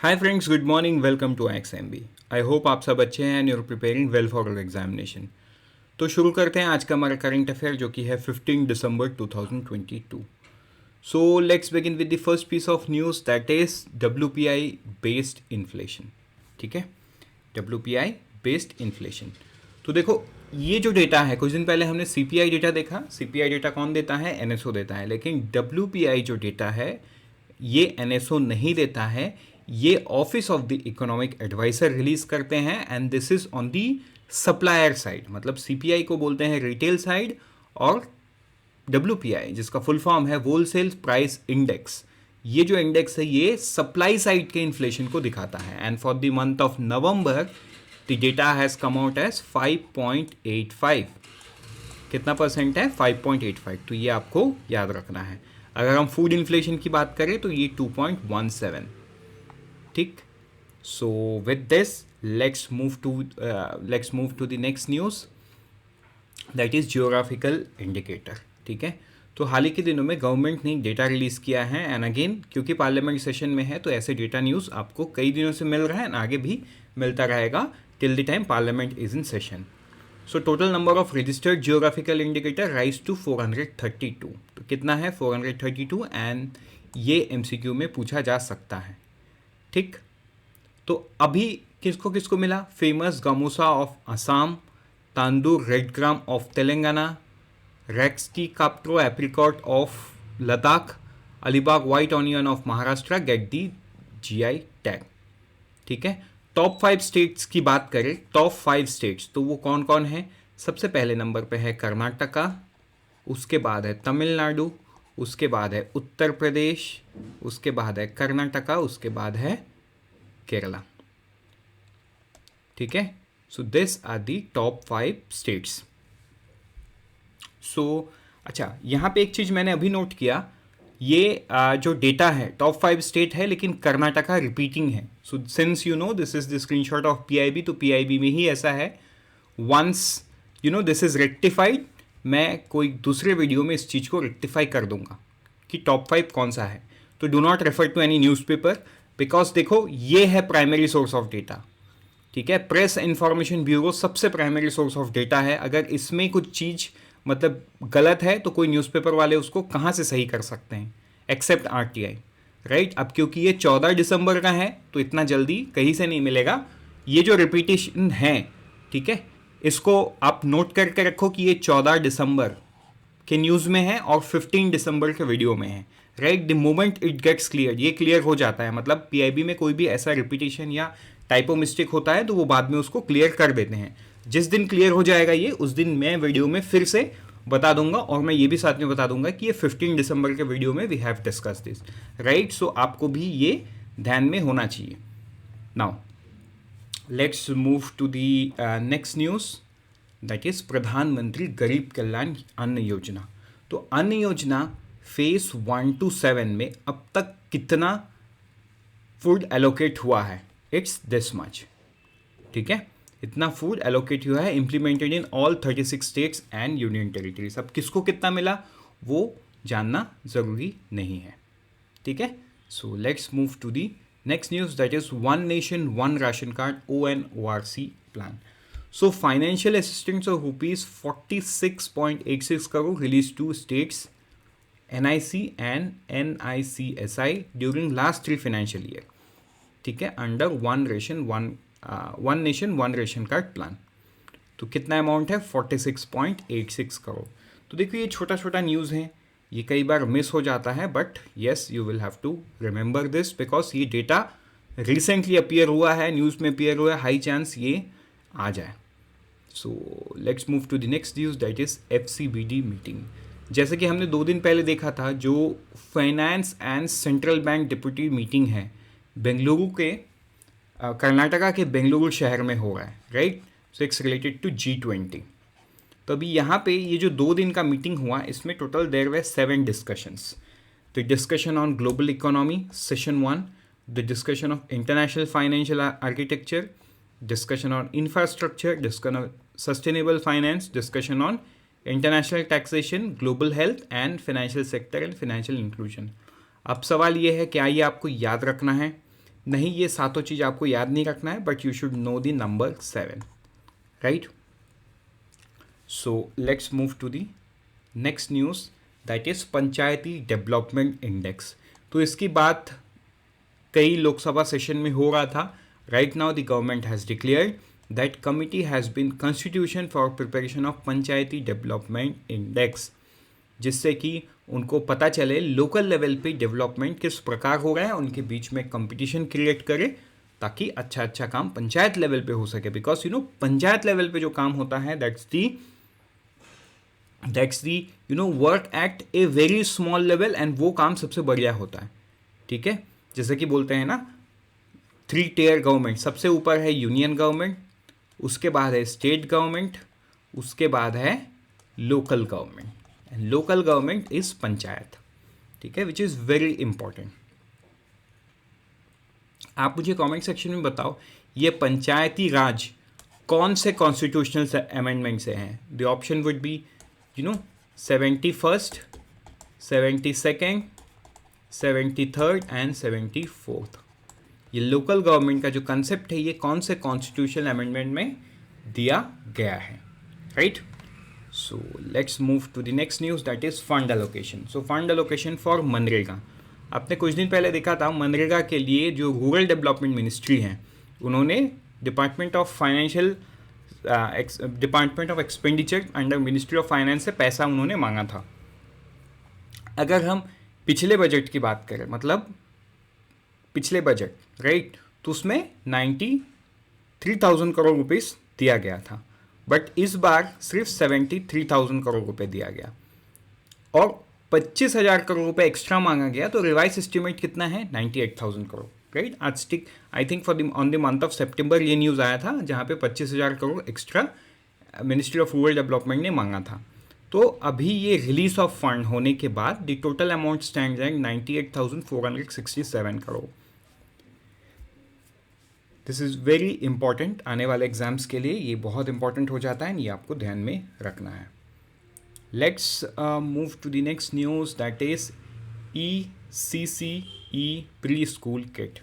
Hi friends, good morning, welcome to XMB. I hope आप सब अच्छे हैं and you're preparing well for your examination. तो शुरू करते हैं आज का हमारा करंट अफेयर जो कि है 15 दिसंबर 2022। So let's begin with the first piece of news that is WPI based inflation. ठीक है, WPI बेस्ड इन्फ्लेशन। तो देखो, ये जो डेटा है, कुछ दिन पहले हमने CPI डेटा देखा। CPI डेटा कौन देता है? NSO देता है। लेकिन WPI जो डेटा है ये NSO नहीं देता है, ये office of the economic adviser release करते हैं and this is on the supplier side. मतलब CPI को बोलते हैं रिटेल साइड और WPI जिसका फुल फॉर्म है होलसेल प्राइस इंडेक्स, ये जो इंडेक्स है ये सप्लाई साइड के इन्फ्लेशन को दिखाता है। And for the month of November the data has come out as 5.85। कितना परसेंट है? 5.85। तो ये आपको याद रखना है। अगर हम फूड इन्फ्लेशन की बात करें तो ये 2.17। ठीक, so with this let's move to the next news that is geographical indicator. ठीक है, तो हाल ही के दिनों में गवर्नमेंट ने डेटा रिलीज़ किया है एंड अगेन क्योंकि पार्लियामेंट सेशन में है तो ऐसे डेटा न्यूज़ आपको कई दिनों से मिल रहा है एंड आगे भी मिलता रहेगा till the time parliament is in session. So total number of registered geographical indicator rise to 432। तो कितना है? 432 एंड ये MCQ में पूछा जा सकता है। ठीक, तो अभी किसको किसको मिला? Famous gamosa of Assam, Tandur red gram of Telangana, Raktsey काप्ट्रो apricot of Ladakh, Alibag white onion of Maharashtra get the GI tag. ठीक है, टॉप 5 स्टेट्स की बात करें, टॉप 5 स्टेट्स तो वो कौन कौन है? सबसे पहले नंबर पे है कर्नाटका, उसके बाद है तमिलनाडु, उसके बाद है उत्तर प्रदेश, उसके बाद है कर्नाटका, उसके बाद है केरला। ठीक है, so this are the top 5 states. So अच्छा, यहाँ पे एक चीज़ मैंने अभी नोट किया, ये जो डेटा है टॉप 5 स्टेट है लेकिन कर्नाटका रिपीटिंग है। So since you know this is the screenshot of PIB, तो PIB में ही ऐसा है। Once you know this is rectified, मैं कोई दूसरे वीडियो में इस चीज़ को रेक्टिफाई कर दूंगा कि टॉप 5 कौन सा है। तो do not refer to any newspaper because देखो ये है प्राइमरी सोर्स ऑफ डेटा। ठीक है, प्रेस इंफॉर्मेशन ब्यूरो सबसे प्राइमरी सोर्स ऑफ डेटा है। अगर इसमें कुछ चीज़ मतलब गलत है तो कोई न्यूज़पेपर वाले उसको कहाँ से सही कर सकते हैं एक्सेप्ट RTI, राइट। अब क्योंकि ये 14 दिसंबर का है तो इतना जल्दी कहीं से नहीं मिलेगा। ये जो रिपीटेशन है, ठीक है, इसको आप नोट करके रखो कि ये 14 दिसंबर के न्यूज़ में है और 15 दिसंबर के वीडियो में है, right. The moment it gets clear, ये क्लियर हो जाता है, मतलब PIB में कोई भी ऐसा रिपीटेशन या टाइपो मिस्टेक होता है तो वो बाद में उसको क्लियर कर देते हैं। जिस दिन क्लियर हो जाएगा ये, उस दिन मैं वीडियो में फिर से बता दूंगा और मैं ये भी साथ में बता दूंगा कि ये 15 दिसंबर के वीडियो में we have discuss this, right. So आपको भी ये ध्यान में होना चाहिए। Now let's move to the next news that is Pradhan Mantri Garib कल्याण अन्न योजना। तो अन्न योजना फेज 1 to 7 में अब तक कितना फूड एलोकेट हुआ है? It's this much. ठीक है, इतना फूड एलोकेट हुआ है, implemented in all 36 states and union territories. अब किसको कितना मिला वो जानना ज़रूरी नहीं है। ठीक है, so let's move to the next news that is one nation one ration card ONORC plan. So financial assistance of ₹46.86 crore release to states NIC and NICSI during last 3 financial year. ठीक है, under one nation one ration card plan. तो कितना amount है? 46.86 करोड़। तो देखो ये छोटा छोटा न्यूज़ है, ये कई बार मिस हो जाता है, but yes you will have to remember this because ये डेटा रिसेंटली अपीयर हुआ है, न्यूज़ में अपीयर हुआ है, हाई चांस ये आ जाए। So let's move to the next news that is FCBD meeting. जैसे कि हमने 2 दिन पहले देखा था, जो finance and central bank deputy meeting है बेंगलुरु के कर्नाटका के बेंगलुरु शहर में हो रहा है, right. So it's related to G20। तो अभी यहाँ पे ये जो 2 दिन का मीटिंग हुआ, इसमें total their way 7 discussions. The discussion on global economy session 1, the discussion of international financial architecture, discussion on infrastructure, discussion on sustainable finance, discussion on international taxation, global health and financial sector and financial inclusion। अब सवाल ये है क्या ये आपको याद रखना है? नहीं, ये सातों चीज़ आपको याद नहीं रखना है, but you should know the number 7, right. So let's move to the next news, that is panchayati development index. तो इसकी बात कई लोकसभा सेशन में हो रहा था। Right now the government has declared that committee has been constitution for preparation of panchayati development index, जिससे कि उनको पता चले लोकल लेवल पे डेवलपमेंट किस प्रकार हो रहा है, उनके बीच में कंपटीशन क्रिएट करे ताकि अच्छा अच्छा काम पंचायत लेवल पे हो सके। बिकॉज पंचायत लेवल पे जो काम होता है that's the work at a very small level, and वो काम सबसे बढ़िया होता है। ठीक है, जैसे कि बोलते हैं ना 3 टियर गवर्नमेंट, सबसे ऊपर है यूनियन गवर्नमेंट, उसके बाद है स्टेट गवर्नमेंट, उसके बाद है local government, and local government is panchayat. ठीक है, विच इज़ वेरी इंपॉर्टेंट। आप मुझे कमेंट सेक्शन में बताओ ये पंचायती राज कौन से कॉन्स्टिट्यूशनल अमेंडमेंट से हैं। The option would be 71st, 72nd, 73rd and 74th। ये लोकल गवर्नमेंट का जो कंसेप्ट है ये कौन से कॉन्स्टिट्यूशनल अमेंडमेंट में दिया गया है, right. So let's move to the next news, that is fund allocation. So fund allocation for मनरेगा। आपने कुछ दिन पहले देखा था मनरेगा के लिए जो रूरल डेवलपमेंट मिनिस्ट्री है उन्होंने department of expenditure under ministry of finance से पैसा उन्होंने मांगा था। अगर हम पिछले बजट की बात करें, मतलब पिछले बजट, राइट, तो उसमें 93,000 करोड़ रुपीस दिया गया था, बट इस बार सिर्फ 73,000 करोड़ रुपए दिया गया और 25,000 करोड़ रुपए एक्स्ट्रा मांगा गया। तो रिवाइज एस्टिमेट कितना है? 98,000 करोड़, राइट। आज टिक I think on the month of September ये न्यूज़ आया था जहाँ पे 25,000 crore extra ministry of rural development ने मांगा था। तो अभी ये रिलीज ऑफ फंड होने के बाद the total amount stands eight 98,467 crore. This is very important, आने वाले एग्जाम्स के लिए ये बहुत इंपॉर्टेंट हो जाता है, ये आपको ध्यान में रखना है। Let's move to the next news, that is ECCE pre school kit.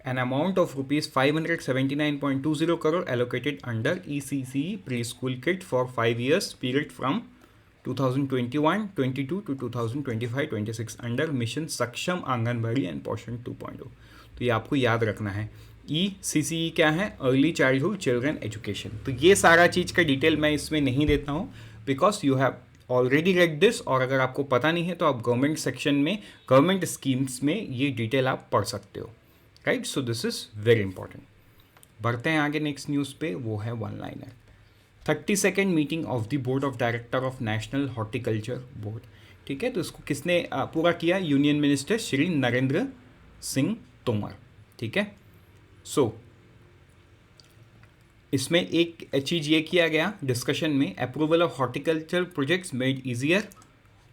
An amount of rupees 579.20 crore allocated under ECCE preschool kit for 5 years period from 2021-22 to 2025-26 under mission सक्षम आंगनबाड़ी एंड पोषण 2.0। तो ये आपको याद रखना है। ECCE क्या है? Early childhood children education. तो ये सारा चीज़ का डिटेल मैं इसमें नहीं देता हूँ because you have already read this, और अगर आपको पता नहीं है तो आप गवर्नमेंट सेक्शन में गवर्नमेंट स्कीम्स में ये डिटेल आप पढ़ सकते हो, right. So this is very important. बढ़ते हैं आगे नेक्स्ट न्यूज़ पे, वो है one liner. 32nd meeting of the board of director of national horticulture board. ठीक है, तो इसको किसने पूरा किया? Union minister Shri Narendra Singh Tomar. ठीक है, सो इसमें एक चीज़ ये किया गया डिस्कशन में, approval of horticulture projects made easier.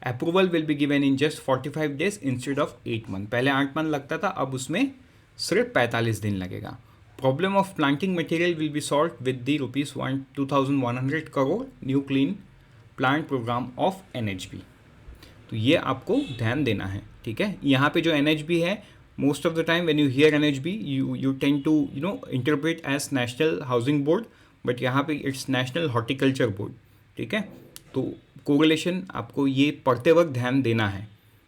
Approval will be given in just 45 days instead of 8 month। पहले 8 month लगता था, अब उसमें सिर्फ 45 दिन लगेगा। Problem of planting material will be solve with the ₹2,100 crore new clean plant programme of NHB। तो ये आपको ध्यान देना है, ठीक है। यहाँ पे जो NHB है, most of the time when you hear NHB you tend to interpret as national housing board, but यहाँ पे इट्स नेशनल हॉर्टिकल्चर बोर्ड। ठीक है, तो कोरिलेशन आपको ये पढ़ते वक्त ध्यान देना है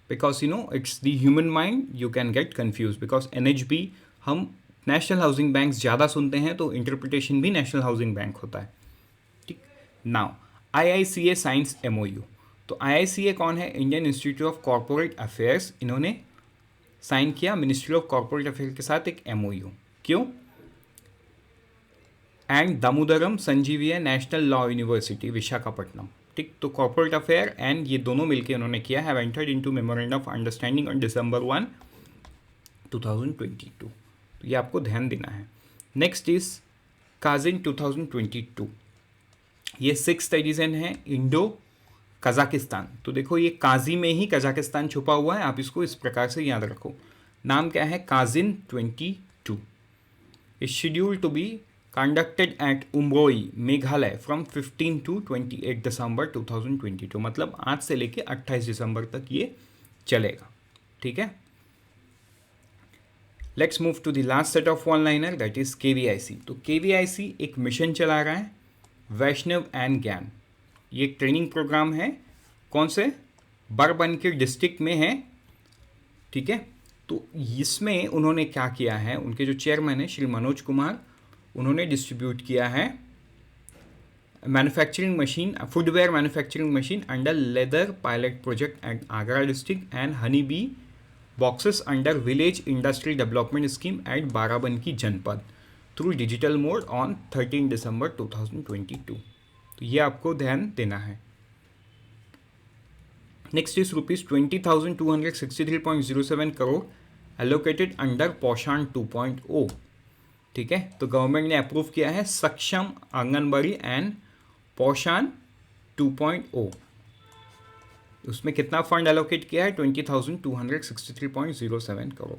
because it's the human mind, you can get confuse because NHB हम नेशनल हाउसिंग बैंक ज़्यादा सुनते हैं तो इंटरप्रिटेशन भी नेशनल हाउसिंग बैंक होता है। ठीक, नाउ IICA साइंस MOU। तो IICA कौन है? Indian institute of corporate affairs. इन्होंने साइन किया मिनिस्ट्री ऑफ कॉर्पोरेट अफेयर के साथ एक MOU। क्यों? And Damodaram Sanjivayya national law university Visakhapatnam. ठीक, तो कॉर्पोरेट अफेयर एंड ये दोनों मिलकर उन्होंने किया, have entered into memorandum of understanding on December 1, 2022। तो ये आपको ध्यान देना है। Next is cousin 2022। ये 6th एडिशन है इंडो कजाकिस्तान। तो देखो ये काजी में ही कजाकिस्तान छुपा हुआ है, आप इसको इस प्रकार से याद रखो। नाम क्या है? Kazind 22। Is scheduled to be conducted at Umroi Meghalaya from 15 to 28 December 2022। मतलब आज से लेके 28 दिसंबर तक ये चलेगा। ठीक है, let's move to the last set of one liner, that is KVIC। तो KVIC एक मिशन चला रहा है, वैष्णव एंड ज्ञान। ये एक ट्रेनिंग प्रोग्राम है, कौन से, बाराबंकी डिस्ट्रिक्ट में है, ठीक है। तो इसमें उन्होंने क्या किया है, उनके जो चेयरमैन है श्री मनोज कुमार, उन्होंने डिस्ट्रीब्यूट किया है manufacturing machine, footwear manufacturing machine under leather pilot project at Agra district and honey bee boxes under village industry development scheme at Barabanki जनपद थ्रू डिजिटल मोड ऑन 13 दिसंबर 2022। तो ये आपको ध्यान देना है। Next is ₹20,263.07 crore allocated under पोषण 2.0, ठीक है। तो गवर्नमेंट ने अप्रूव किया है सक्षम आंगनबाड़ी एंड पोषण 2.0। उसमें कितना फंड एलोकेट किया है, 20,263.07 करोड़।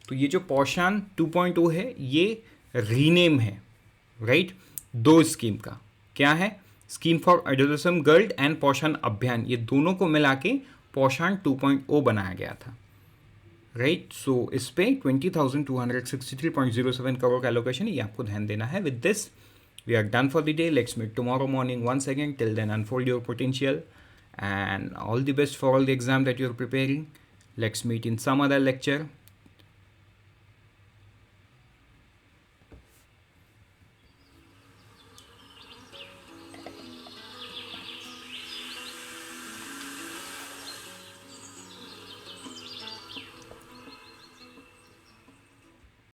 तो ये जो पोषण 2.0 है ये रीनेम है, राइट, दो स्कीम का। क्या है, scheme for adolescent girl and पोषण अभियान, ये दोनों को मिला के पोषण 2.0 बनाया गया था, राइट। सो इस पे 20,263.07 करोड़ का एलोकेशन, ये आपको ध्यान देना है। With this we are done for the day. Let's meet tomorrow morning once again. Till then unfold your potential and all the best for all the exam that you're preparing. Let's meet in some other lecture.